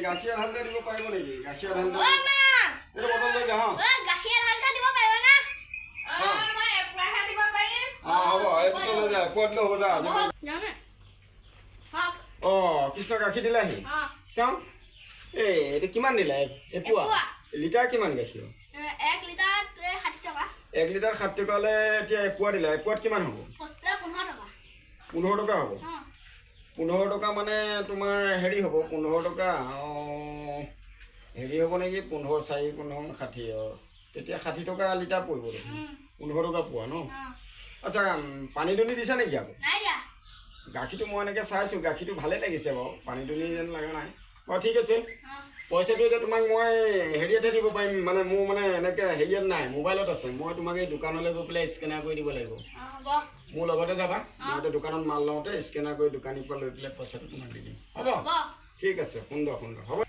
গাখীৰ হালধা দিব পাৰিব নেকি গাখীৰ হালধা ও মা এই বটল লৈ যা ও গাখীৰ হালধা দিব পাৰিব না মই এপ্লাইহে দিব পাৰিম হ'ব এই বটল লৈ যা কোৱা দিলে হ'ব যা জানে হক কৃষ্ণ গাখীৰ দিলাহি অ চাওঁ এইটো কিমান দিলা এপোৱা লিটাৰ কিমান গাখীৰ 1 লিটাৰ 60 টকা 1 লিটাৰ 60 টকা হ'লে এতিয়া এপোৱা দিলা এপোৱাত কিমান হ'ব 15 টকা 15 টকা হ'ব 15 টকা মানে তোমাৰ হেৰি হ'ব 15 টকা হেৰি হ'ব নেকি 15 4 15 60 তেতিয়া 60 টকা লিটাৰ পৰিব 15 টকা পোৱা ন আচ্ছা পানী দুনি দিছা নেকি আকৌ নাই দিয়া গাখীৰটো মই এনেকৈ চাইছোঁ গাখীৰটো ভালেই লাগিছে বাৰু পানী দুনি যেন লগা নাই বাৰু ঠিক আছে পইচাটো এতিয়া তোমাক মই হেৰিয়াতে দিব পাৰিম মানে মোৰ মানে এনেকৈ হেৰিয়াত নাই মোবাইলত আছে মই তোমাক এই দোকানলৈ গৈ পেলাই স্কেনাৰ কৰি দিব লাগিব হ'ব মোৰ লগতে যাবা মই এতিয়া দোকানত মাল লওঁতে স্কেনাৰ কৰি দোকানীৰ পৰা লৈ পেলাই পইচাটো তোমাক দি দিম হ'ব ঠিক আছে সুন্দৰ সুন্দৰ হ'ব